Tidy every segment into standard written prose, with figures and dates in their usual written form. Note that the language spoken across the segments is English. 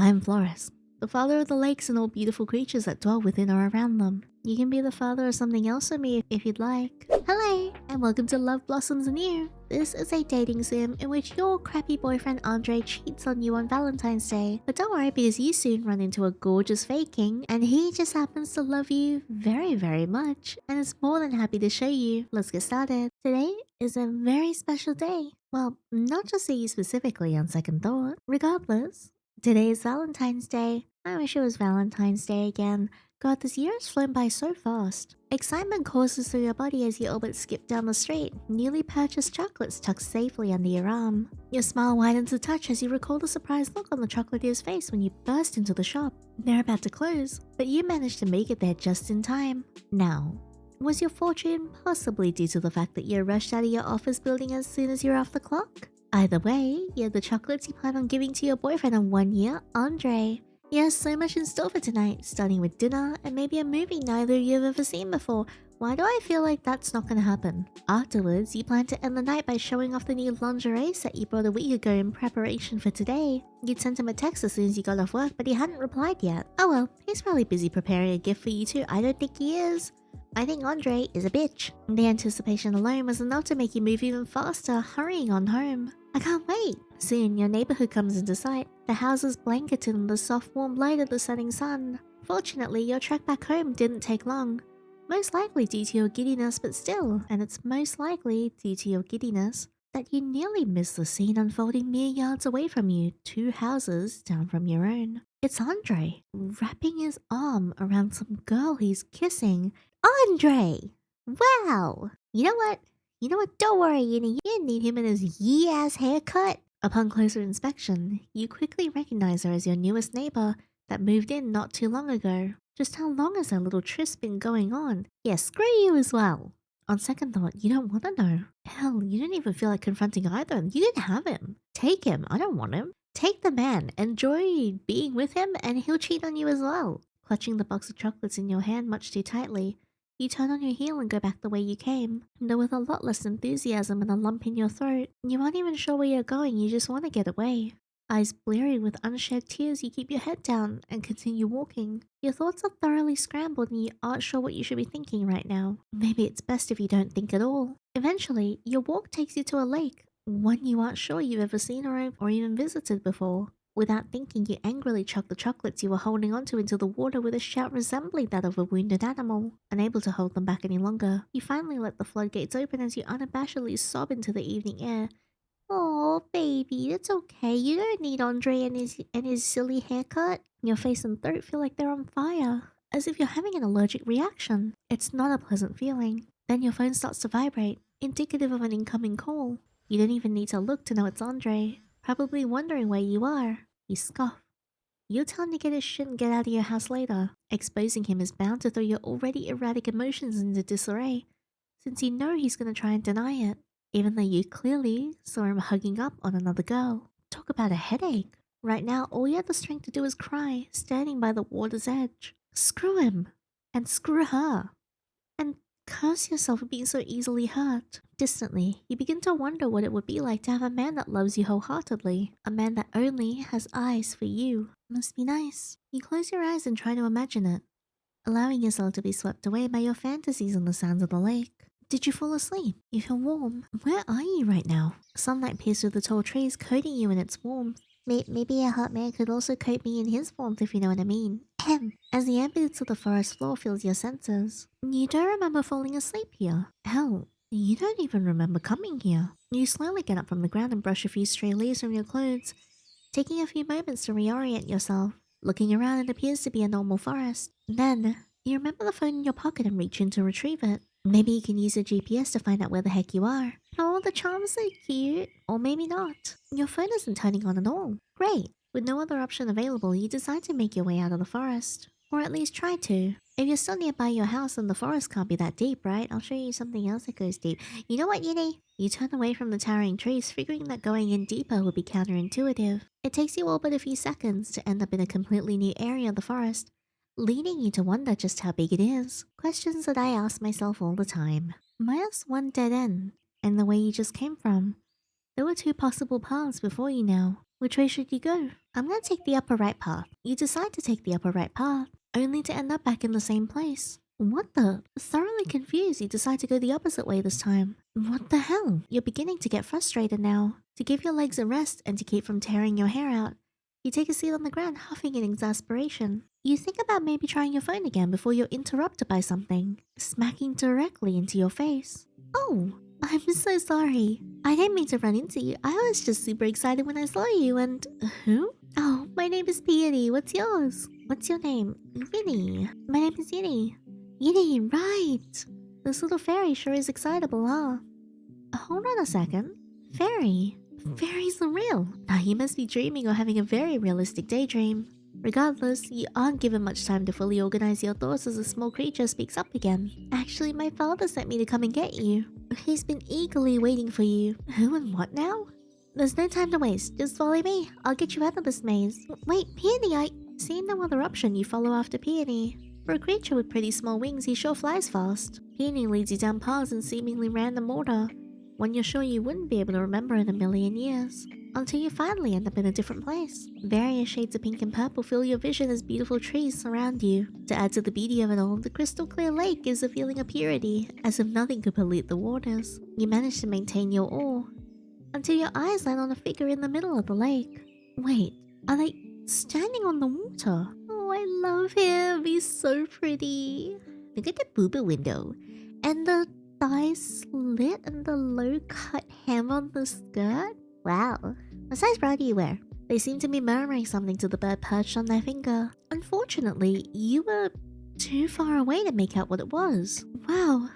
I'm Flores, the father of the lakes and all beautiful creatures that dwell within or around them. You can be the father of something else for me if you'd like. Hello, and welcome to Love Blossoms Anew. This is a dating sim in which your crappy boyfriend Andre cheats on you on Valentine's Day. But don't worry, because you soon run into a gorgeous fake king, and he just happens to love you very, very much, and is more than happy to show you. Let's get started. Today is a very special day. Well, not just for you specifically on second thought. Regardless, today is Valentine's Day. I wish it was Valentine's Day again. God, this year has flown by so fast. Excitement courses through your body as you all but skip down the street, newly purchased chocolates tucked safely under your arm. Your smile widens a touch as you recall the surprised look on the chocolatier's face when you burst into the shop. They're about to close, but you managed to make it there just in time. Now, was your fortune possibly due to the fact that you rushed out of your office building as soon as you're off the clock? Either way, you have the chocolates you plan on giving to your boyfriend of 1 year, Andre. He has so much in store for tonight, starting with dinner and maybe a movie neither of you have ever seen before. Why do I feel like that's not gonna happen? Afterwards, you plan to end the night by showing off the new lingerie set you bought a week ago in preparation for today. You'd sent him a text as soon as you got off work, but he hadn't replied yet. Oh well, he's probably busy preparing a gift for you too. I don't think he is. I think Andre is a bitch. The anticipation alone was enough to make you move even faster, hurrying on home. I can't wait. Soon, your neighborhood comes into sight, the houses blanketed in the soft warm light of the setting sun. Fortunately, your trek back home didn't take long. Most likely due to your giddiness, but still, and it's most likely due to your giddiness, that you nearly missed the scene unfolding mere yards away from you, 2 houses down from your own. It's Andre, wrapping his arm around some girl he's kissing. Andre! Wow! You know what? Don't worry, you didn't need him in his yee-ass haircut. Upon closer inspection, you quickly recognize her as your newest neighbor that moved in not too long ago. Just how long has that little tryst been going on? Yeah, screw you as well. On second thought, you don't want to know. Hell, you didn't even feel like confronting either. You didn't have him. Take him. I don't want him. Take the man. Enjoy being with him, and he'll cheat on you as well. Clutching the box of chocolates in your hand much too tightly, you turn on your heel and go back the way you came, though with a lot less enthusiasm and a lump in your throat. You aren't even sure where you're going, you just want to get away. Eyes bleary with unshed tears, you keep your head down and continue walking. Your thoughts are thoroughly scrambled and you aren't sure what you should be thinking right now. Maybe it's best if you don't think at all. Eventually, your walk takes you to a lake, one you aren't sure you've ever seen or even visited before. Without thinking, you angrily chuck the chocolates you were holding onto into the water with a shout resembling that of a wounded animal. Unable to hold them back any longer, you finally let the floodgates open as you unabashedly sob into the evening air. Oh, baby, it's okay. You don't need Andre and his silly haircut. Your face and throat feel like they're on fire, as if you're having an allergic reaction. It's not a pleasant feeling. Then your phone starts to vibrate, indicative of an incoming call. You don't even need to look to know it's Andre, probably wondering where you are. You scoff. You'll tell him to get his shit and get out of your house later. Exposing him is bound to throw your already erratic emotions into disarray, since you know he's going to try and deny it, even though you clearly saw him hugging up on another girl. Talk about a headache. Right now, all you have the strength to do is cry, standing by the water's edge. Screw him. And screw her. And curse yourself for being so easily hurt. Distantly, you begin to wonder what it would be like to have a man that loves you wholeheartedly. A man that only has eyes for you. Must be nice. You close your eyes and try to imagine it, allowing yourself to be swept away by your fantasies on the sands of the lake. Did you fall asleep? You feel warm. Where are you right now? Sunlight pierces through the tall trees, coating you in its warmth. Maybe a hot man could also coat me in his warmth, if you know what I mean. As the ambience of the forest floor fills your senses. You don't remember falling asleep here. Hell, you don't even remember coming here. You slowly get up from the ground and brush a few stray leaves from your clothes, taking a few moments to reorient yourself. Looking around, it appears to be a normal forest. Then, you remember the phone in your pocket and reach in to retrieve it. Maybe you can use a GPS to find out where the heck you are. Oh, the charm's so cute. Or maybe not. Your phone isn't turning on at all. Great. With no other option available, you decide to make your way out of the forest. Or at least try to. If you're still nearby your house, then the forest can't be that deep, right? I'll show you something else that goes deep. You know what, Yinny? You turn away from the towering trees, figuring that going in deeper would be counterintuitive. It takes you all but a few seconds to end up in a completely new area of the forest, leading you to wonder just how big it is. Questions that I ask myself all the time. Minus one dead end, and the way you just came from. There were 2 possible paths before you now. Which way should you go? I'm gonna take the upper right path. You decide to take the upper right path, only to end up back in the same place. What the? Thoroughly confused, you decide to go the opposite way this time. What the hell? You're beginning to get frustrated now. To give your legs a rest and to keep from tearing your hair out, you take a seat on the ground, huffing in exasperation. You think about maybe trying your phone again before you're interrupted by something, smacking directly into your face. Oh, I'm so sorry. I didn't mean to run into you. I was just super excited when I saw you and... Who? Oh, my name is Peony. What's yours? What's your name? Yinny. My name is Yinny. Yinny, right. This little fairy sure is excitable, huh? Hold on a second. Fairy? Fairies are real. Now you must be dreaming or having a very realistic daydream. Regardless, you aren't given much time to fully organize your thoughts as a small creature speaks up again. Actually, my father sent me to come and get you. He's been eagerly waiting for you. Who and what now? There's no time to waste. Just follow me. I'll get you out of this maze. Wait, Peony, seeing no other option, you follow after Peony. For a creature with pretty small wings, he sure flies fast. Peony leads you down paths in seemingly random order, one you're sure you wouldn't be able to remember in a million years. Until you finally end up in a different place. Various shades of pink and purple fill your vision as beautiful trees surround you. To add to the beauty of it all, the crystal clear lake gives a feeling of purity, as if nothing could pollute the waters. You manage to maintain your awe, until your eyes land on a figure in the middle of the lake. Wait, are they standing on the water? Oh, I love him. He's so pretty. Look at the booba window. And the thigh slit and the low-cut hem on the skirt. Wow. What size bra do you wear? They seem to be murmuring something to the bird perched on their finger. Unfortunately, you were too far away to make out what it was. Wow.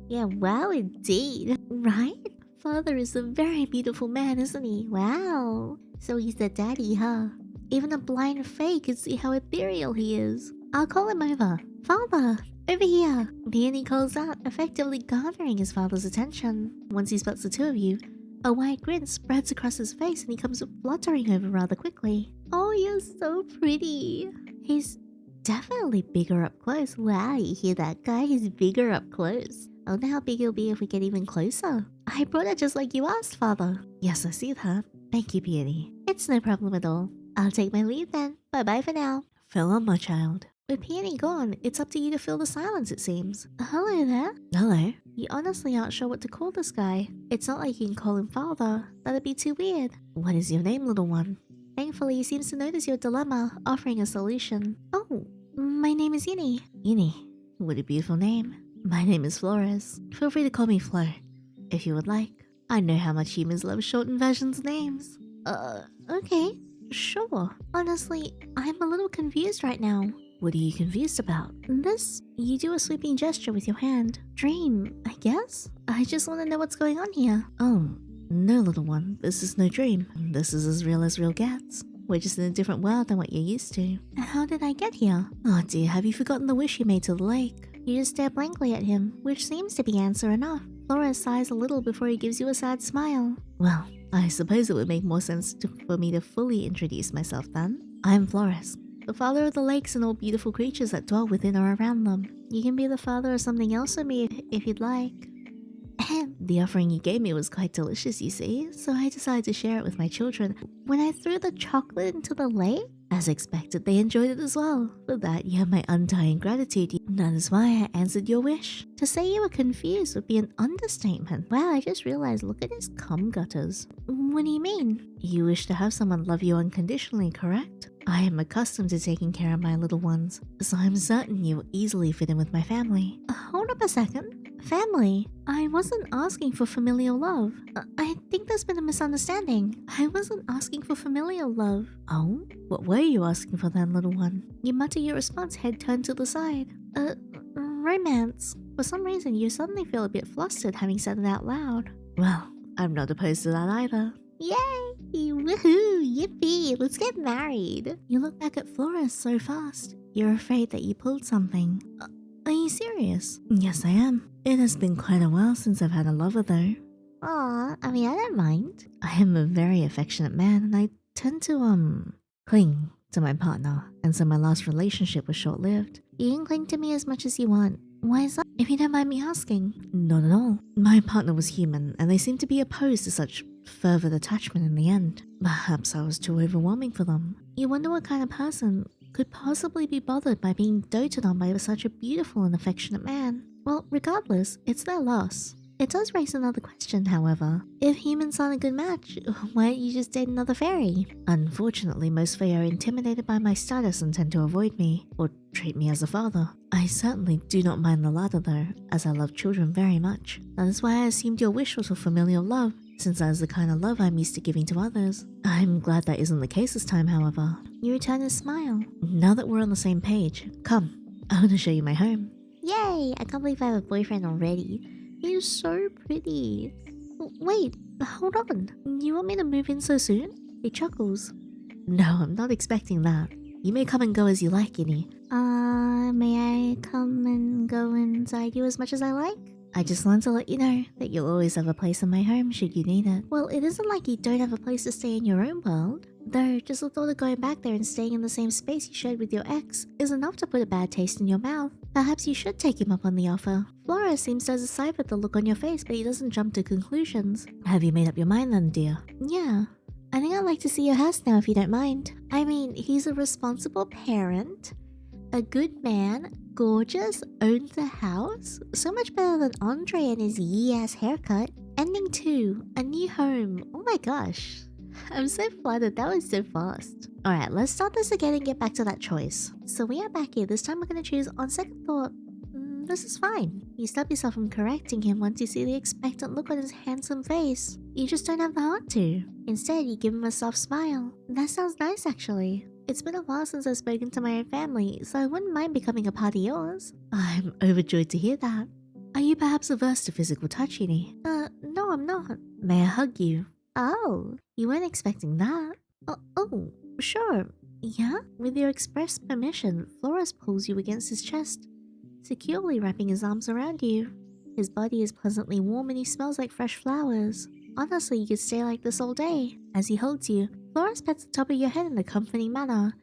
Yeah, wow indeed. Right? Father is a very beautiful man, isn't he? Wow. So he's the daddy, huh? Even a blind fae can see how ethereal he is. I'll call him over. Father, over here. Peony calls out, effectively garnering his father's attention. Once he spots the two of you, a wide grin spreads across his face and he comes fluttering over rather quickly. Oh, you're so pretty. He's definitely bigger up close. Wow, you hear that guy? He's bigger up close. I wonder how big he'll be if we get even closer. I brought it just like you asked, Father. Yes, I see that. Thank you, Peony. It's no problem at all. I'll take my leave then. Bye-bye for now. Farewell, my child. With Peony gone, it's up to you to fill the silence, it seems. Hello there. Hello. You honestly aren't sure what to call this guy. It's not like you can call him Father. That'd be too weird. What is your name, little one? Thankfully, he seems to notice your dilemma, offering a solution. Oh, my name is Yinny. Yinny. What a beautiful name. My name is Flores. Feel free to call me Flo, if you would like. I know how much humans love shortened versions of names. Okay. Sure. Honestly, I'm a little confused right now. What are you confused about? This, you do a sweeping gesture with your hand. Dream, I guess? I just want to know what's going on here. Oh, no, little one. This is no dream. This is as real gets. We're just in a different world than what you're used to. How did I get here? Oh dear, have you forgotten the wish you made to the lake? You just stare blankly at him, which seems to be answer enough. Flores sighs a little before he gives you a sad smile. Well, I suppose it would make more sense for me to fully introduce myself then. I'm Flores, the father of the lakes and all beautiful creatures that dwell within or around them. You can be the father of something else for me if you'd like. The offering you gave me was quite delicious, you see, so I decided to share it with my children. When I threw the chocolate into the lake, as expected, they enjoyed it as well. For that, you have my undying gratitude. That is why I answered your wish. To say you were confused would be an understatement. Wow, I just realized, look at his cum gutters. What do you mean? You wish to have someone love you unconditionally, correct? I am accustomed to taking care of my little ones, so I'm certain you will easily fit in with my family. Hold up a second. Family? I wasn't asking for familial love. I think there's been a misunderstanding. I wasn't asking for familial love. Oh? What were you asking for then, little one? You mutter your response, head turned to the side. Romance. For some reason, you suddenly feel a bit flustered having said it out loud. Well, I'm not opposed to that either. Yay! Woohoo! Yippee! Let's get married! You look back at Flores so fast. You're afraid that you pulled something. Are you serious? Yes, I am. It has been quite a while since I've had a lover though. Aw, I mean, I don't mind. I am a very affectionate man and I tend to, cling to my partner. And so my last relationship was short-lived. You can cling to me as much as you want. Why is that? If you don't mind me asking. Not at all. My partner was human and they seem to be opposed to such fervent attachment in the end. Perhaps I was too overwhelming for them. You wonder what kind of person could possibly be bothered by being doted on by such a beautiful and affectionate man. Well, regardless, it's their loss. It does raise another question, however. If humans aren't a good match, why don't you just date another fairy? Unfortunately, most fae are intimidated by my status and tend to avoid me, or treat me as a father. I certainly do not mind the latter though, as I love children very much. That is why I assumed your wish was for familial love, since that is the kind of love I'm used to giving to others. I'm glad that isn't the case this time, however. You return his smile. Now that we're on the same page, come, I want to show you my home. Yay! I can't believe I have a boyfriend already. He's so pretty. Wait, hold on. You want me to move in so soon? He chuckles. No, I'm not expecting that. You may come and go as you like, Yinny. May I come and go inside you as much as I like? I just want to let you know that you'll always have a place in my home should you need it. Well, it isn't like you don't have a place to stay in your own world. Though, just the thought of going back there and staying in the same space you shared with your ex is enough to put a bad taste in your mouth. Perhaps you should take him up on the offer. Flores seems to decipher the look on your face, but he doesn't jump to conclusions. Have you made up your mind then, dear? Yeah. I think I'd like to see your house now if you don't mind. I mean, he's a responsible parent, a good man, gorgeous, owns a house. So much better than Andre and his yee-ass haircut. Ending 2, a new home. Oh my gosh. I'm so flattered, that was so fast. Alright, let's start this again and get back to that choice. So we are back here, this time we're gonna choose on second thought. This is fine. You stop yourself from correcting him once you see the expectant look on his handsome face. You just don't have the heart to. Instead, you give him a soft smile. That sounds nice actually. It's been a while since I've spoken to my own family, so I wouldn't mind becoming a part of yours. I'm overjoyed to hear that. Are you perhaps averse to physical touch, Yinny? No, I'm not. May I hug you? Oh, you weren't expecting that. Oh, sure. Yeah? With your express permission, Flores pulls you against his chest, securely wrapping his arms around you. His body is pleasantly warm and he smells like fresh flowers. Honestly, you could stay like this all day. As he holds you, Flores pets the top of your head in a comforting manner,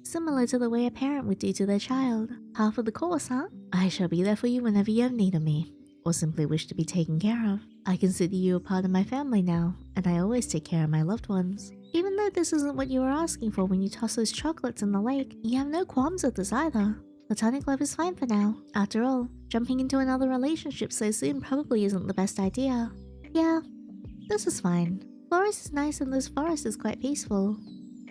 similar to the way a parent would do to their child. Half of the course, huh? I shall be there for you whenever you have need of me, or simply wish to be taken care of. I consider you a part of my family now, and I always take care of my loved ones. Even though this isn't what you were asking for when you toss those chocolates in the lake, you have no qualms with this either. Platonic love is fine for now. After all, jumping into another relationship so soon probably isn't the best idea. Yeah, this is fine. Flores is nice and this forest is quite peaceful.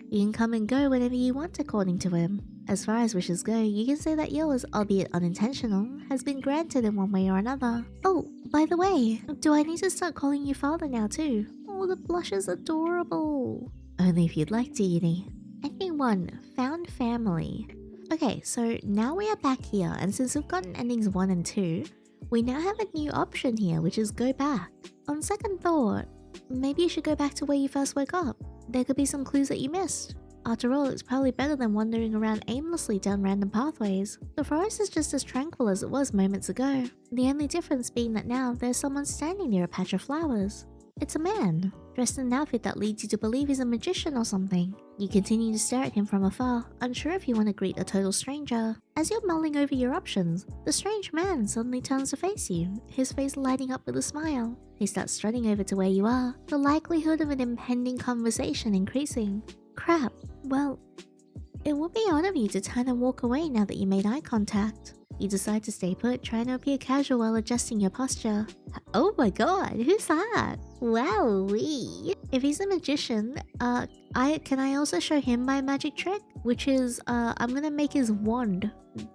You can come and go whenever you want according to him. As far as wishes go, you can say that yours, albeit unintentional, has been granted in one way or another. Oh, by the way, do I need to start calling you father now too? Oh, the blush is adorable. Only if you'd like to, Yinny. Ending 1, found family. Okay, so now we are back here, and since we've gotten endings 1 and 2, we now have a new option here, which is go back. On second thought, maybe you should go back to where you first woke up. There could be some clues that you missed. After all, it's probably better than wandering around aimlessly down random pathways. The forest is just as tranquil as it was moments ago. The only difference being that now there's someone standing near a patch of flowers. It's a man, dressed in an outfit that leads you to believe he's a magician or something. You continue to stare at him from afar, unsure if you want to greet a total stranger. As you're mulling over your options, the strange man suddenly turns to face you, his face lighting up with a smile. He starts strutting over to where you are, the likelihood of an impending conversation increasing. Crap, well, it would be odd of you to turn and walk away now that you made eye contact. You decide to stay put, trying to appear casual while adjusting your posture. Oh my god, who's that? Wowee. If he's a magician, can I also show him my magic trick? Which is, I'm gonna make his wand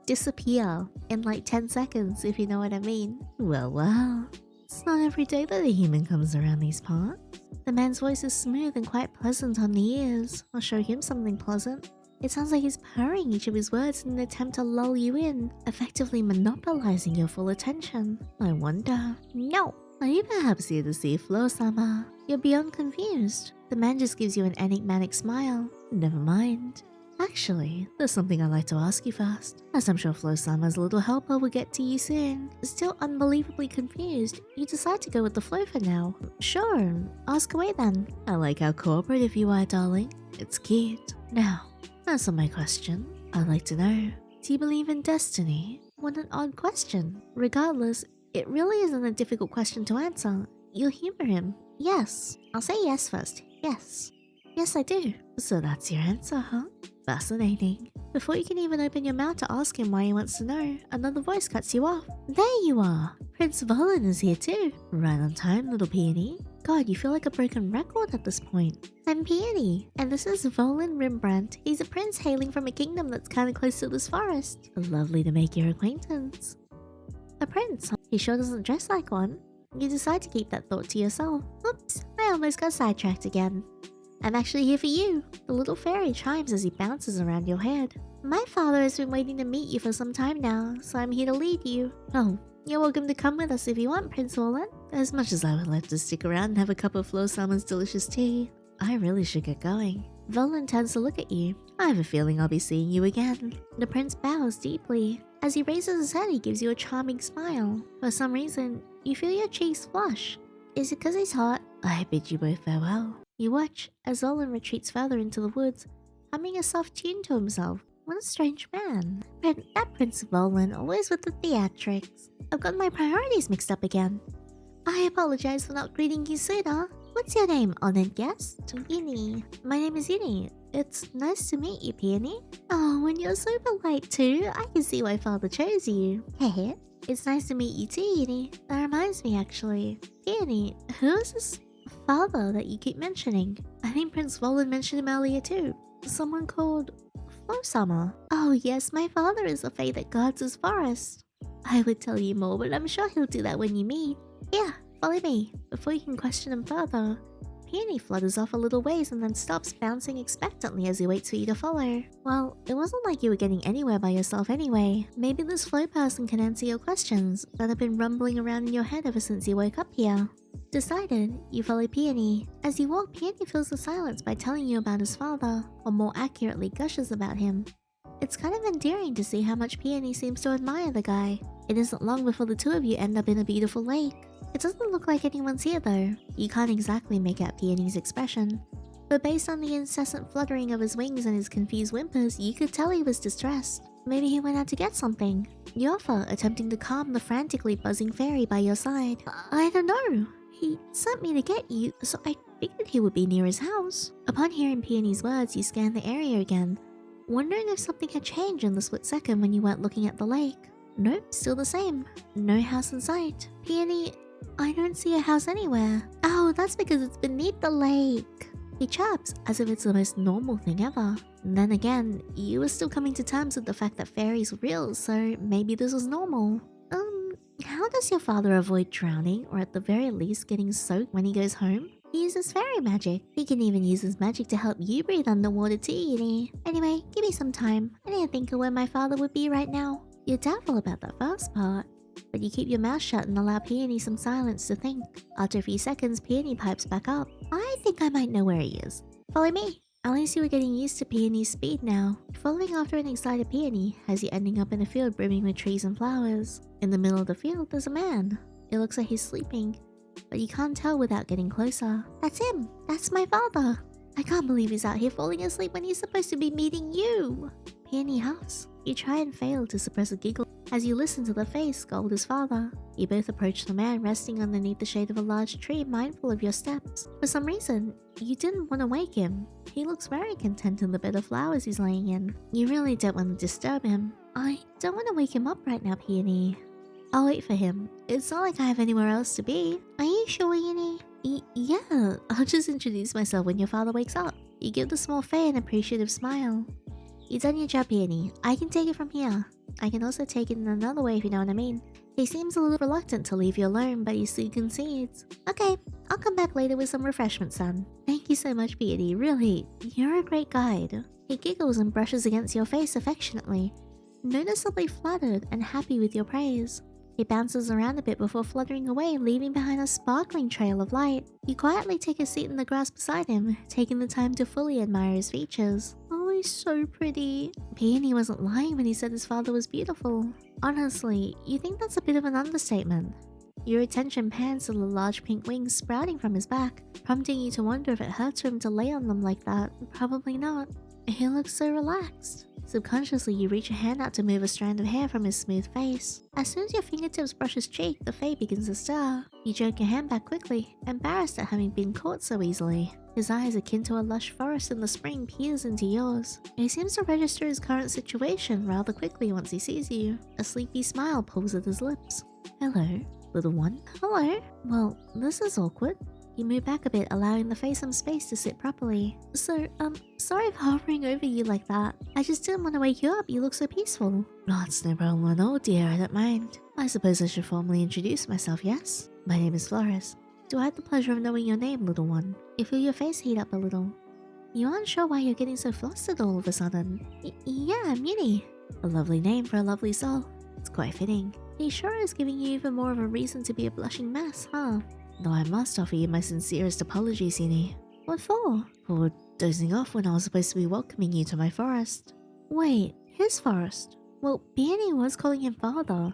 disappear in like 10 seconds, if you know what I mean. Well. It's not every day that a human comes around these parts. The man's voice is smooth and quite pleasant on the ears. I'll show him something pleasant. It sounds like he's purring each of his words in an attempt to lull you in, effectively monopolizing your full attention. I wonder... No! Are you perhaps here to see Flo-sama? You're beyond confused. The man just gives you an enigmatic smile. Never mind. Actually, there's something I'd like to ask you first, as I'm sure Flo-sama's little helper will get to you soon. Still unbelievably confused, you decide to go with the flow for now. Sure, ask away then. I like how cooperative you are, darling. It's cute. Now, answer my question. I'd like to know, do you believe in destiny? What an odd question. Regardless, it really isn't a difficult question to answer. You'll humor him. Yes. I'll say yes first. Yes. Yes, I do. So that's your answer, huh? Fascinating. Before you can even open your mouth to ask him why he wants to know, another voice cuts you off. There you are! Prince Volan is here too. Right on time, little peony. God, you feel like a broken record at this point. I'm Peony, and this is Volan Rembrandt. He's a prince hailing from a kingdom that's kinda close to this forest. Lovely to make your acquaintance. A prince, huh? He sure doesn't dress like one. You decide to keep that thought to yourself. Oops, I almost got sidetracked again. I'm actually here for you. The little fairy chimes as he bounces around your head. My father has been waiting to meet you for some time now, so I'm here to lead you. Oh, you're welcome to come with us if you want, Prince Volan. As much as I would like to stick around and have a cup of Flossoms' delicious tea, I really should get going. Volan turns to look at you. I have a feeling I'll be seeing you again. The prince bows deeply. As he raises his head, he gives you a charming smile. For some reason, you feel your cheeks flush. Is it because he's hot? I bid you both farewell. You watch as Volan retreats further into the woods, humming a soft tune to himself. What a strange man. That Prince Volan, always with the theatrics. I've got my priorities mixed up again. I apologize for not greeting you sooner. What's your name, honored guest? Yinny. My name is Yinny. It's nice to meet you, Peony. Oh, and you're so polite too. I can see why father chose you. Hey, it's nice to meet you too, Yinny. That reminds me, actually. Peony, who is this father that you keep mentioning? I think Prince Volan mentioned him earlier too. Someone called Flossoms. Oh yes, my father is the fae that guards his forest. I would tell you more, but I'm sure he'll do that when you meet. Yeah, follow me. Before you can question him further, Peony flutters off a little ways and then stops, bouncing expectantly as he waits for you to follow. Well, it wasn't like you were getting anywhere by yourself anyway. Maybe this flow person can answer your questions that have been rumbling around in your head ever since you woke up here. Decided, you follow Peony. As you walk, Peony fills the silence by telling you about his father, or more accurately, gushes about him. It's kind of endearing to see how much Peony seems to admire the guy. It isn't long before the two of you end up in a beautiful lake. It doesn't look like anyone's here though. You can't exactly make out Peony's expression. But based on the incessant fluttering of his wings and his confused whimpers, you could tell he was distressed. Maybe he went out to get something. You offer, attempting to calm the frantically buzzing fairy by your side. I don't know. He sent me to get you, so I figured he would be near his house. Upon hearing Peony's words, you scan the area again, wondering if something had changed in the split second when you weren't looking at the lake. Nope, still the same. No house in sight. Peony, I don't see a house anywhere. Oh, that's because it's beneath the lake. He chirps as if it's the most normal thing ever. And then again, you were still coming to terms with the fact that fairies were real, so maybe this was normal. How does your father avoid drowning, or at the very least getting soaked when he goes home? He uses fairy magic. He can even use his magic to help you breathe underwater too, Yinny. Anyway, give me some time. I need to think of where my father would be right now. You're doubtful about that first part, but you keep your mouth shut and allow Peony some silence to think. After a few seconds, Peony pipes back up. I think I might know where he is. Follow me. At least you were getting used to Peony's speed now. Following after an excited Peony has you ending up in a field brimming with trees and flowers. In the middle of the field, there's a man. It looks like he's sleeping, but you can't tell without getting closer. That's him. That's my father. I can't believe he's out here falling asleep when he's supposed to be meeting you. Peony huffs. You try and fail to suppress a giggle as you listen to the face scold his father. You both approach the man resting underneath the shade of a large tree, mindful of your steps. For some reason, you didn't want to wake him. He looks very content in the bed of flowers he's laying in. You really don't want to disturb him. I don't want to wake him up right now, Peony. I'll wait for him. It's not like I have anywhere else to be. Are you sure, Yinny? Yeah, I'll just introduce myself when your father wakes up. You give the small fae an appreciative smile. You've done your job, Peony. I can take it from here. I can also take it in another way if you know what I mean. He seems a little reluctant to leave you alone, but he still concedes. Okay, I'll come back later with some refreshments, son. Thank you so much, Peony. Really, you're a great guide. He giggles and brushes against your face affectionately, noticeably flattered and happy with your praise. He bounces around a bit before fluttering away, leaving behind a sparkling trail of light. You quietly take a seat in the grass beside him, taking the time to fully admire his features. Oh, he's so pretty. Peony wasn't lying when he said his father was beautiful. Honestly, you think that's a bit of an understatement. Your attention pans to the large pink wings sprouting from his back, prompting you to wonder if it hurts for him to lay on them like that. Probably not. He looks so relaxed. Subconsciously, you reach a hand out to move a strand of hair from his smooth face. As soon as your fingertips brush his cheek, the Fae begins to stir. You jerk your hand back quickly, embarrassed at having been caught so easily. His eyes, akin to a lush forest in the spring, peers into yours. He seems to register his current situation rather quickly once he sees you. A sleepy smile pulls at his lips. Hello, little one. Hello. Well, this is awkward. You move back a bit, allowing the Fae some space to sit properly. So, sorry for hovering over you like that. I just didn't want to wake you up, you look so peaceful. Oh, it's no problem at all, dear, I don't mind. I suppose I should formally introduce myself, yes? My name is Flores. Do I have the pleasure of knowing your name, little one? You feel your face heat up a little. You aren't sure why you're getting so flustered all of a sudden. Yeah, I'm Yinny. A lovely name for a lovely soul. It's quite fitting. He sure is giving you even more of a reason to be a blushing mess, huh? Though I must offer you my sincerest apologies, Yinny. What for? For dozing off when I was supposed to be welcoming you to my forest. Wait, his forest? Well, Beanie was calling him father,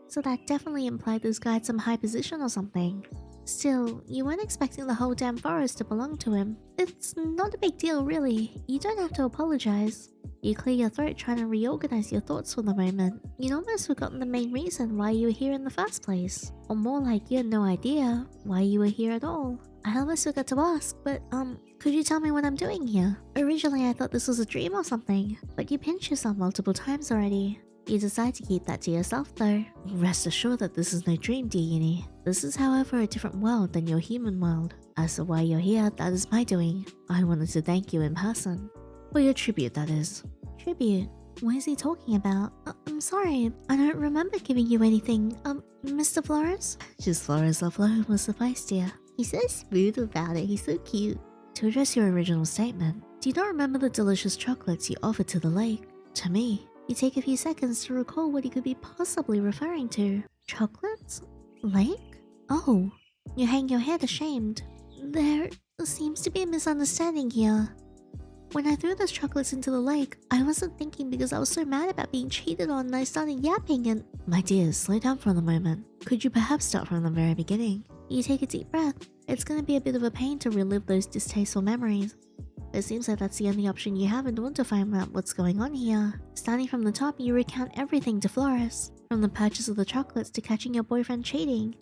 so that definitely implied this guy had some high position or something. Still, you weren't expecting the whole damn forest to belong to him. It's not a big deal, really. You don't have to apologize. You clear your throat, trying to reorganize your thoughts for the moment. You'd almost forgotten the main reason why you were here in the first place. Or more like you had no idea why you were here at all. I almost forgot to ask, but could you tell me what I'm doing here? Originally I thought this was a dream or something, but you pinched yourself multiple times already. You decide to keep that to yourself though. Rest assured that this is no dream, dear Yinny. This is however a different world than your human world. As to why you're here, that is my doing. I wanted to thank you in person. For your tribute, that is. Tribute? What is he talking about? I'm sorry, I don't remember giving you anything. Mr. Flores? Just Flores Love will suffice, dear. He's so smooth about it, he's so cute. To address your original statement, do you not remember the delicious chocolates you offered to the lake? To me, you take a few seconds to recall what he could be possibly referring to. Chocolates? Lake? Oh, you hang your head ashamed. There seems to be a misunderstanding here. When I threw those chocolates into the lake, I wasn't thinking because I was so mad about being cheated on and I started yapping and— My dear, slow down for a moment. Could you perhaps start from the very beginning? You take a deep breath. It's gonna be a bit of a pain to relive those distasteful memories. It seems like that's the only option you have in order to find out what's going on here. Starting from the top, you recount everything to Flores. From the purchase of the chocolates to catching your boyfriend cheating.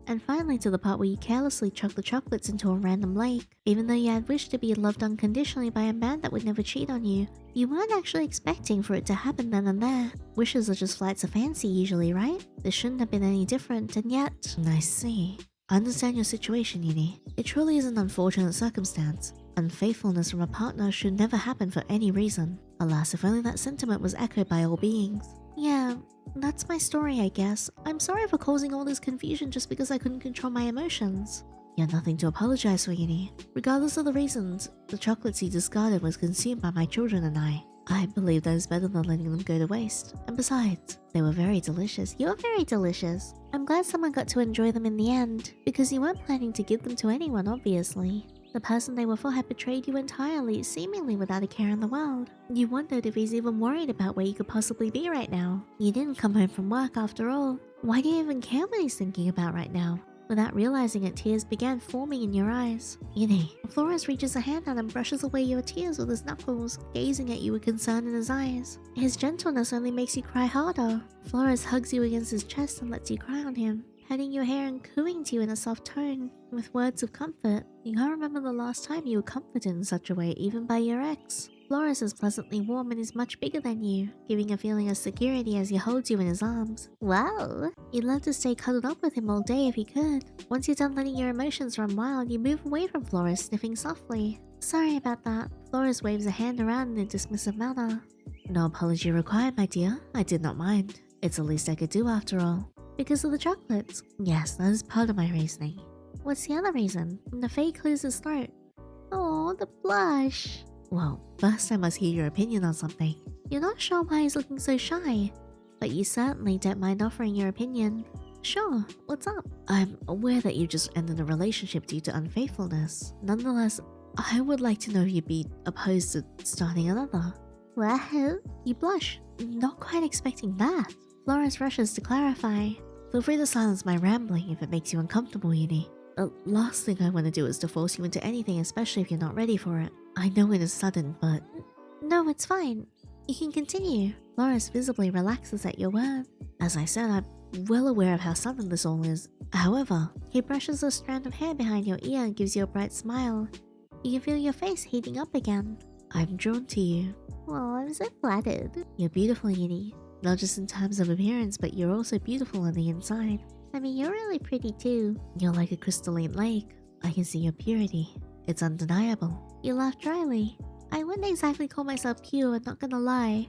And finally to the part where you carelessly chucked the chocolates into a random lake. Even though you had wished to be loved unconditionally by a man that would never cheat on you, you weren't actually expecting for it to happen then and there. Wishes are just flights of fancy usually, right? This shouldn't have been any different, and yet— I see. I understand your situation, Yinny. It truly is an unfortunate circumstance. Unfaithfulness from a partner should never happen for any reason. Alas, if only that sentiment was echoed by all beings. Yeah, that's my story, I guess. I'm sorry for causing all this confusion just because I couldn't control my emotions. You have nothing to apologize for, Yinny. Regardless of the reasons, the chocolates you discarded was consumed by my children and I. I believe that is better than letting them go to waste. And besides, they were very delicious. You're very delicious. I'm glad someone got to enjoy them in the end, because you weren't planning to give them to anyone, obviously. The person they were for had betrayed you entirely, seemingly without a care in the world. You wondered if he's even worried about where you could possibly be right now. You didn't come home from work after all. Why do you even care what he's thinking about right now? Without realizing it, tears began forming in your eyes. Yinny. Flores reaches a hand out and brushes away your tears with his knuckles, gazing at you with concern in his eyes. His gentleness only makes you cry harder. Flores hugs you against his chest and lets you cry on him, petting your hair and cooing to you in a soft tone, with words of comfort. You can't remember the last time you were comforted in such a way, even by your ex. Flores is pleasantly warm and is much bigger than you, giving a feeling of security as he holds you in his arms. Wow! You'd love to stay cuddled up with him all day if you could. Once you're done letting your emotions run wild, you move away from Flores, sniffing softly. Sorry about that. Flores waves a hand around in a dismissive manner. No apology required, my dear. I did not mind. It's the least I could do after all. Because of the chocolates? Yes, that is part of my reasoning. What's the other reason? The Fae clears his throat. Oh, the blush. Well, first I must hear your opinion on something. You're not sure why he's looking so shy, but you certainly don't mind offering your opinion. Sure, what's up? I'm aware that you just ended a relationship due to unfaithfulness. Nonetheless, I would like to know if you'd be opposed to starting another. Well, you blush. Not quite expecting that. Flores rushes to clarify. Feel free to silence my rambling if it makes you uncomfortable, Yinny. The last thing I want to do is to force you into anything, especially if you're not ready for it. I know it is sudden, but— No, it's fine. You can continue. Flores visibly relaxes at your word. As I said, I'm well aware of how sudden this all is. However, he brushes a strand of hair behind your ear and gives you a bright smile. You can feel your face heating up again. I'm drawn to you. Oh, I'm so flattered. You're beautiful, Yinny. Not just in terms of appearance, but you're also beautiful on the inside. I mean, you're really pretty too. You're like a crystalline lake. I can see your purity. It's undeniable. You laugh dryly. I wouldn't exactly call myself pure, not gonna lie.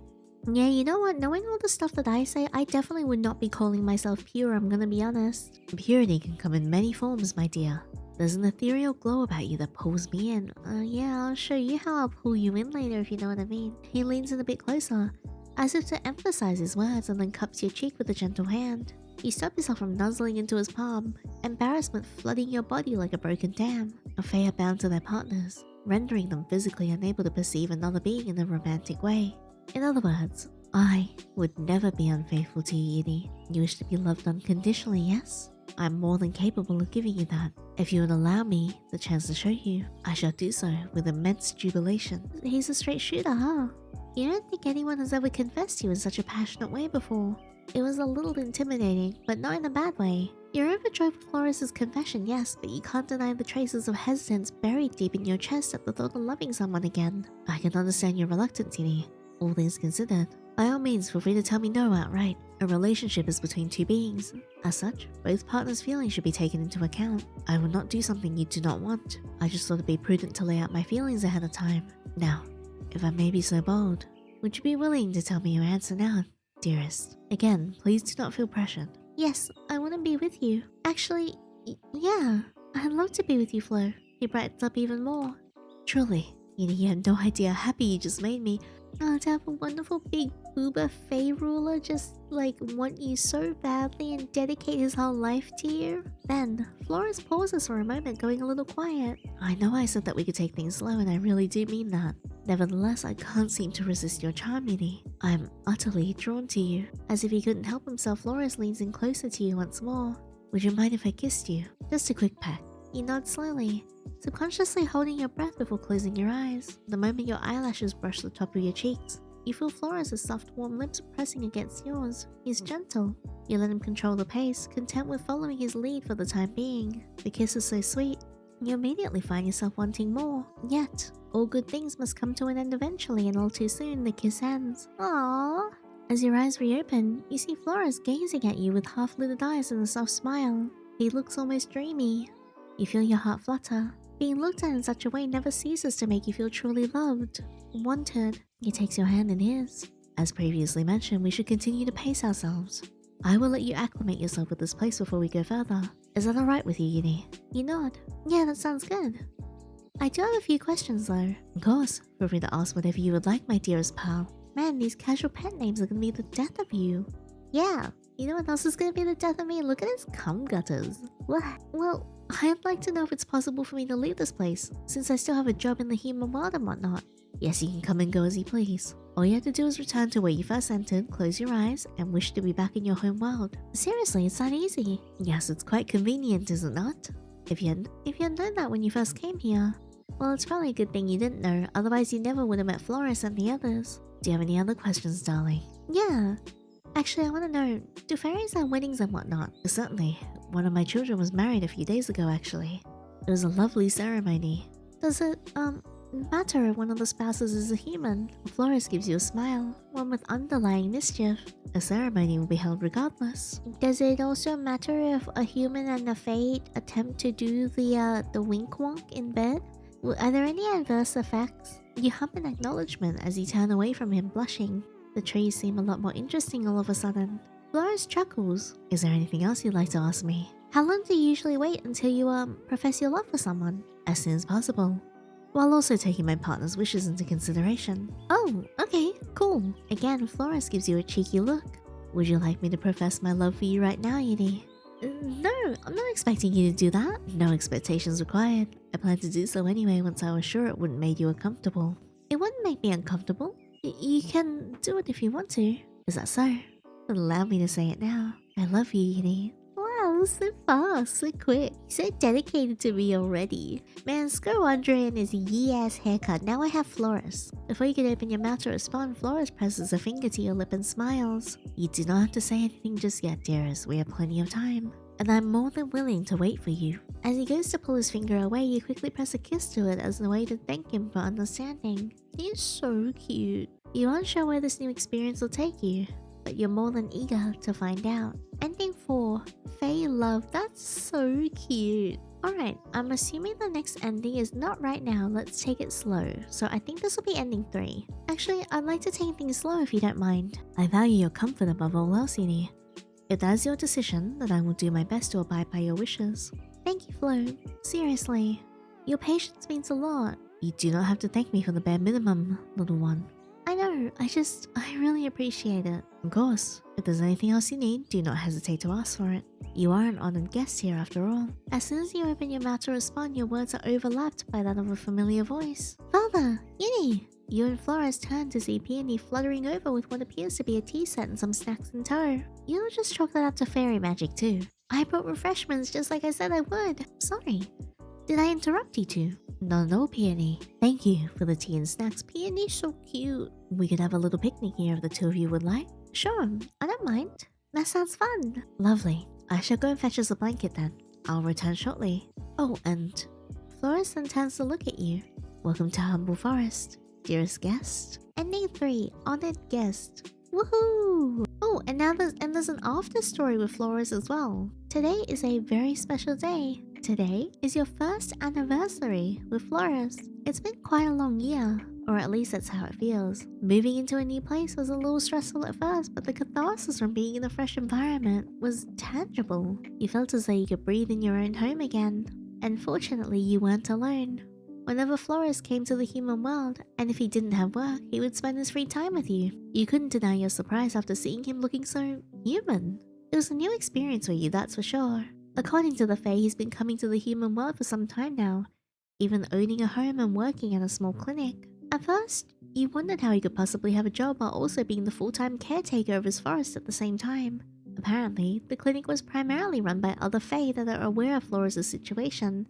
Yeah, you know what? Knowing all the stuff that I say, I definitely would not be calling myself pure, I'm gonna be honest. Purity can come in many forms, my dear. There's an ethereal glow about you that pulls me in. Yeah, I'll show you how I'll pull you in later if you know what I mean. He leans in a bit closer, as if to emphasize his words, and then cups your cheek with a gentle hand. You stop yourself from nuzzling into his palm, embarrassment flooding your body like a broken dam. A fae are bound to their partners, rendering them physically unable to perceive another being in a romantic way. In other words, I would never be unfaithful to you, Yinny. You wish to be loved unconditionally, yes? I'm more than capable of giving you that. If you would allow me the chance to show you, I shall do so with immense jubilation. He's a straight shooter, huh? You don't think anyone has ever confessed to you in such a passionate way before? It was a little intimidating, but not in a bad way. You're overjoyed with Flores' confession, yes, but you can't deny the traces of hesitance buried deep in your chest at the thought of loving someone again. I can understand your reluctance, Yinny. All things considered, by all means feel free to tell me no outright. A relationship is between two beings. As such, both partners' feelings should be taken into account. I will not do something you do not want. I just thought it'd be prudent to lay out my feelings ahead of time. Now, if I may be so bold, would you be willing to tell me your answer now, dearest? Again, please do not feel pressured. Yes, I want to be with you. Actually, yeah, I'd love to be with you, Flo. He brightens up even more. Truly, you have no idea how happy you just made me. To have a wonderful big booba fae ruler just like want you so badly and dedicate his whole life to you. Then, Flores pauses for a moment, going a little quiet. I know I said that we could take things slow, and I really do mean that. Nevertheless, I can't seem to resist your charm, Yinny. I'm utterly drawn to you. As if he couldn't help himself, Flores leans in closer to you once more. Would you mind if I kissed you? Just a quick peck. You nod slowly, subconsciously holding your breath before closing your eyes. The moment your eyelashes brush the top of your cheeks, you feel Flores' soft, warm lips pressing against yours. He's gentle. You let him control the pace, content with following his lead for the time being. The kiss is so sweet, you immediately find yourself wanting more. Yet, all good things must come to an end eventually, and all too soon, the kiss ends. Aww. As your eyes reopen, you see Flores gazing at you with half-lidded eyes and a soft smile. He looks almost dreamy. You feel your heart flutter. Being looked at in such a way never ceases to make you feel truly loved, wanted. He takes your hand in his. As previously mentioned, we should continue to pace ourselves. I will let you acclimate yourself with this place before we go further. Is that alright with you, Yinny? You nod. Yeah, that sounds good. I do have a few questions though. Of course, feel free to ask whatever you would like, my dearest pal. Man, these casual pet names are gonna be the death of you. Yeah, you know what else is gonna be the death of me? Look at his cum gutters. What? Well, I'd like to know if it's possible for me to leave this place, since I still have a job in the human world and whatnot. Yes, you can come and go as you please. All you have to do is return to where you first entered, close your eyes, and wish to be back in your home world. Seriously, it's that easy. Yes, it's quite convenient, is it not? If you had known that when you first came here, well, it's probably a good thing you didn't know, otherwise you never would have met Flores and the others. Do you have any other questions, darling? Yeah. Actually, I want to know, do fairies have weddings and whatnot? Certainly. One of my children was married a few days ago, actually. It was a lovely ceremony. Does it, matter if one of the spouses is a human? Flores gives you a smile, one with underlying mischief. A ceremony will be held regardless. Does it also matter if a human and a fae attempt to do the wink wonk in bed? Are there any adverse effects? You hum an acknowledgement as you turn away from him, blushing. The trees seem a lot more interesting all of a sudden. Flores chuckles. Is there anything else you'd like to ask me? How long do you usually wait until you profess your love for someone? As soon as possible. While also taking my partner's wishes into consideration. Oh, okay, cool. Again, Flores gives you a cheeky look. Would you like me to profess my love for you right now, Yinny? No, I'm not expecting you to do that. No expectations required. I plan to do so anyway once I was sure it wouldn't make you uncomfortable. It wouldn't make me uncomfortable. You can do it if you want to. Is that so? Then allow me to say it now. I love you, Yinny. Wow, was so fast, so quick. He's so dedicated to me already. Man, screw Andre and his yee-ass haircut. Now I have Flores. Before you can open your mouth to respond, Flores presses a finger to your lip and smiles. You do not have to say anything just yet, dearest. We have plenty of time. And I'm more than willing to wait for you. As he goes to pull his finger away, you quickly press a kiss to it as a way to thank him for understanding. He's so cute. You aren't sure where this new experience will take you, but you're more than eager to find out. Ending 4. Faye Love. That's so cute. Alright, I'm assuming the next ending is not right now. Let's take it slow. So I think this will be ending 3. Actually, I'd like to take things slow if you don't mind. I value your comfort above all else, Yandere. If that is your decision, then I will do my best to abide by your wishes. Thank you, Flo. Seriously. Your patience means a lot. You do not have to thank me for the bare minimum, little one. I know, I really appreciate it. Of course, if there's anything else you need, do not hesitate to ask for it. You are an honored guest here after all. As soon as you open your mouth to respond, your words are overlapped by that of a familiar voice. Father! Yandere! You and Flores turn to see Peony fluttering over with what appears to be a tea set and some snacks in tow. You'll just chalk that up to fairy magic too. I brought refreshments just like I said I would. Sorry. Did I interrupt you two? No, Peony. Thank you for the tea and snacks. Peony's so cute. We could have a little picnic here if the two of you would like. Sure, I don't mind. That sounds fun. Lovely. I shall go and fetch us a blanket then. I'll return shortly. Oh, and Flores then turns to look at you. Welcome to Humble Forest, dearest guest. Ending 3, honored guest. Woohoo! Oh, and now there's an after story with Flores as well. Today is a very special day. Today is your first anniversary with Flores. It's been quite a long year, or at least that's how it feels. Moving into a new place was a little stressful at first, but the catharsis from being in a fresh environment was tangible. You felt as though you could breathe in your own home again. And fortunately, you weren't alone. Whenever Flores came to the human world, and if he didn't have work, he would spend his free time with you. You couldn't deny your surprise after seeing him looking so human. It was a new experience for you, that's for sure. According to the Fae, he's been coming to the human world for some time now, even owning a home and working at a small clinic. At first, you wondered how he could possibly have a job while also being the full-time caretaker of his forest at the same time. Apparently, the clinic was primarily run by other Fae that are aware of Flores' situation,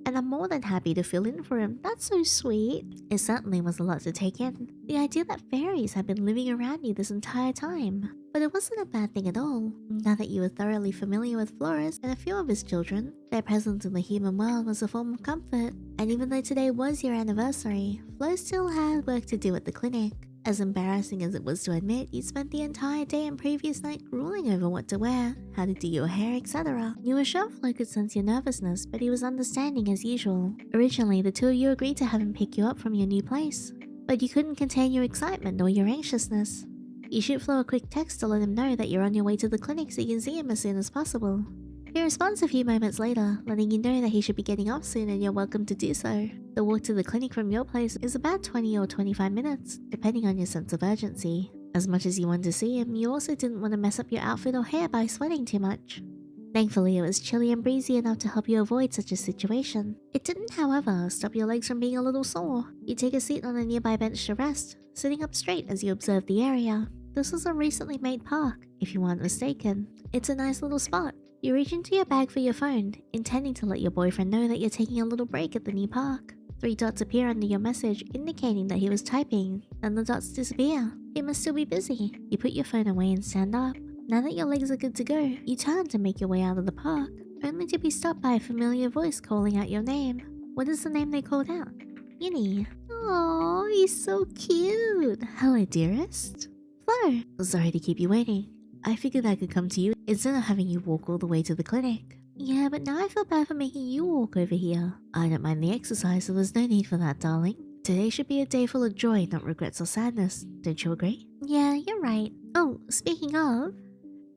and I'm more than happy to fill in for him. That's so sweet. It certainly was a lot to take in. The idea that fairies had been living around you this entire time. But it wasn't a bad thing at all. Now that you were thoroughly familiar with Flores and a few of his children, their presence in the human world was a form of comfort. And even though today was your anniversary, Flo still had work to do at the clinic. As embarrassing as it was to admit, you'd spent the entire day and previous night grueling over what to wear, how to do your hair, etc. You were sure Flo could sense your nervousness, but he was understanding as usual. Originally, the two of you agreed to have him pick you up from your new place, but you couldn't contain your excitement or your anxiousness. You shoot Flo a quick text to let him know that you're on your way to the clinic so you can see him as soon as possible. He responds a few moments later, letting you know that he should be getting off soon and you're welcome to do so. The walk to the clinic from your place is about 20 or 25 minutes, depending on your sense of urgency. As much as you wanted to see him, you also didn't want to mess up your outfit or hair by sweating too much. Thankfully, it was chilly and breezy enough to help you avoid such a situation. It didn't, however, stop your legs from being a little sore. You take a seat on a nearby bench to rest, sitting up straight as you observe the area. This was a recently made park, if you aren't mistaken. It's a nice little spot. You reach into your bag for your phone, intending to let your boyfriend know that you're taking a little break at the new park. 3 dots appear under your message, indicating that he was typing. Then the dots disappear. He must still be busy. You put your phone away and stand up. Now that your legs are good to go, you turn to make your way out of the park, only to be stopped by a familiar voice calling out your name. What is the name they called out? Yandere. Aww, he's so cute. Hello, dearest. Flo. Sorry to keep you waiting. I figured I could come to you instead of having you walk all the way to the clinic. Yeah, but now I feel bad for making you walk over here. I don't mind the exercise, so there's no need for that, darling. Today should be a day full of joy, not regrets or sadness. Don't you agree? Yeah, you're right. Oh, speaking of,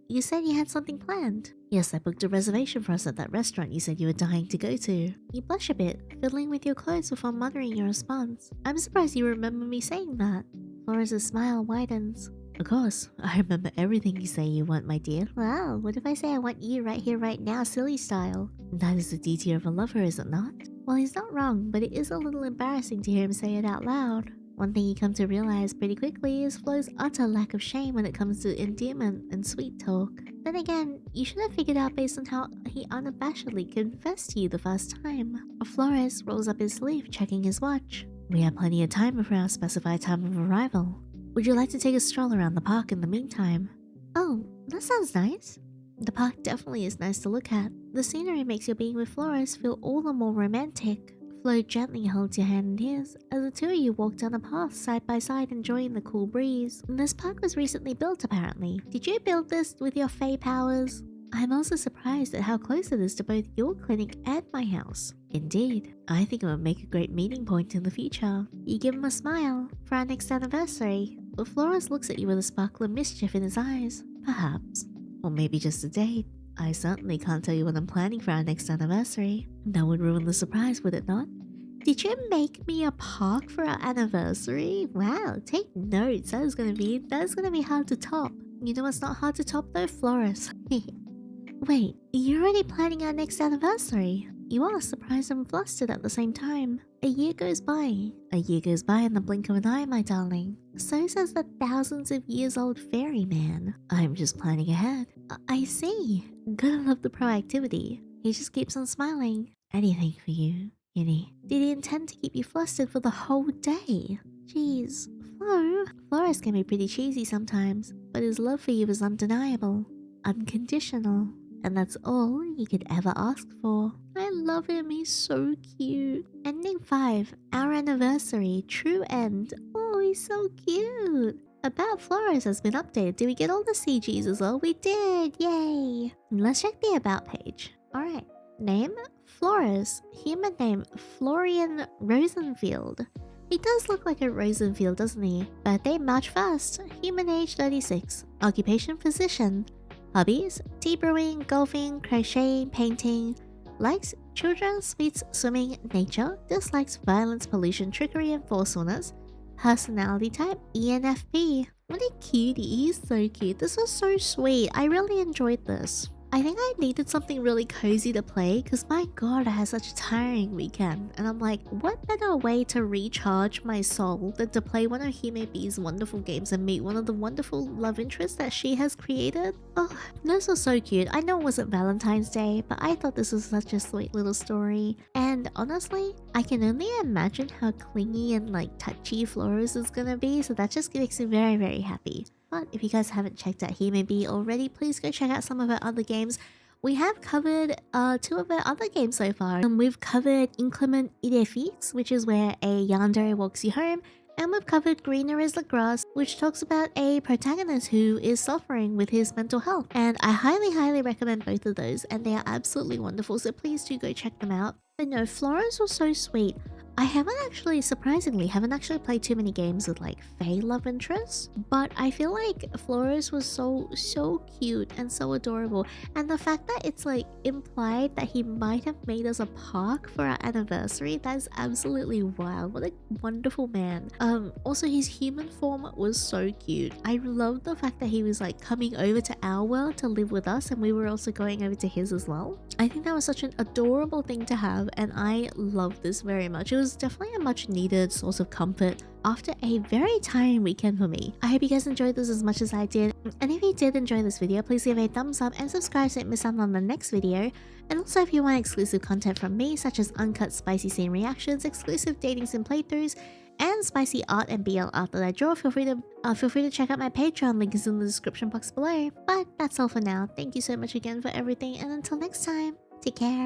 you said you had something planned. Yes, I booked a reservation for us at that restaurant you said you were dying to go to. You blush a bit, fiddling with your clothes before muttering your response. I'm surprised you remember me saying that. Flores' smile widens. Of course, I remember everything you say you want, my dear. Wow, what if I say I want you right here, right now, silly style? That is the duty of a lover, is it not? Well, he's not wrong, but it is a little embarrassing to hear him say it out loud. One thing you come to realize pretty quickly is Flo's utter lack of shame when it comes to endearment and sweet talk. Then again, you should have figured out based on how he unabashedly confessed to you the first time. Flores rolls up his sleeve, checking his watch. We have plenty of time before our specified time of arrival. Would you like to take a stroll around the park in the meantime? Oh, that sounds nice. The park definitely is nice to look at. The scenery makes your being with Flores feel all the more romantic. Flo gently holds your hand in his as the two of you walk down the path side by side enjoying the cool breeze. This park was recently built apparently. Did you build this with your fae powers? I'm also surprised at how close it is to both your clinic and my house. Indeed, I think it would make a great meeting point in the future. You give him a smile for our next anniversary. But Flores looks at you with a sparkle of mischief in his eyes. Perhaps. Or maybe just a date. I certainly can't tell you what I'm planning for our next anniversary. That would ruin the surprise, would it not? Did you make me a park for our anniversary? Wow, take notes. That is gonna be hard to top. You know what's not hard to top though? Flores. Wait, you're already planning our next anniversary? You are surprised and flustered at the same time. A year goes by. A year goes by in the blink of an eye, my darling. So says the thousands of years old fairy man. I'm just planning ahead. I see. Gotta love the proactivity. He just keeps on smiling. Anything for you, Yinny. Did he intend to keep you flustered for the whole day? Jeez. Flores can be pretty cheesy sometimes, but his love for you is undeniable. Unconditional. And that's all you could ever ask for. I love him, he's so cute. Ending 5, our anniversary, true end. Oh, he's so cute. About Flores has been updated. Did we get all the CGs as well? We did, yay. Let's check the about page. Alright, name, Flores. Human name, Florian Rosenfield. He does look like a Rosenfield, doesn't he? Birthday, March 1st. Human age, 36. Occupation, physician. Hobbies, tea brewing, golfing, crocheting, painting. Likes, children, sweets, swimming, nature. Dislikes, violence, pollution, trickery, and forcefulness. Personality type, ENFP. What a cutie, he's so cute. This was so sweet. I really enjoyed this. I think I needed something really cozy to play because my god, I had such a tiring weekend. And I'm like, what better way to recharge my soul than to play one of Hime B's wonderful games and meet one of the wonderful love interests that she has created? Oh, this was so cute. I know it wasn't Valentine's Day, but I thought this was such a sweet little story. And honestly, I can only imagine how clingy and like touchy Flores is gonna be, so that just makes me very, very happy. But if you guys haven't checked out Hime B already, please go check out some of her other games. We have covered 2 of her other games so far. We've covered Inclement Idefix, which is where a yandere walks you home. And we've covered Greener is the Grass, which talks about a protagonist who is suffering with his mental health. And I highly, highly recommend both of those, and they are absolutely wonderful, so please do go check them out. But no, Flores was so sweet. I surprisingly haven't actually played too many games with like fae love interests, but I feel like Flores was so cute and so adorable, and the fact that it's like implied that he might have made us a park for our anniversary, that is absolutely wild. What a wonderful man. Also his human form was so cute. I love the fact that he was like coming over to our world to live with us and we were also going over to his as well. I think that was such an adorable thing to have, and I love this very much. It was definitely a much needed source of comfort after a very tiring weekend for me. I hope you guys enjoyed this as much as I did, and if you did enjoy this video, please give a thumbs up and subscribe so you don't miss out on the next video. And also if you want exclusive content from me, such as uncut spicy scene reactions, exclusive dating sim playthroughs, and spicy art and BL art that I draw, feel free to check out my Patreon, link is in the description box below. But that's all for now. Thank you so much again for everything, and until next time, take care.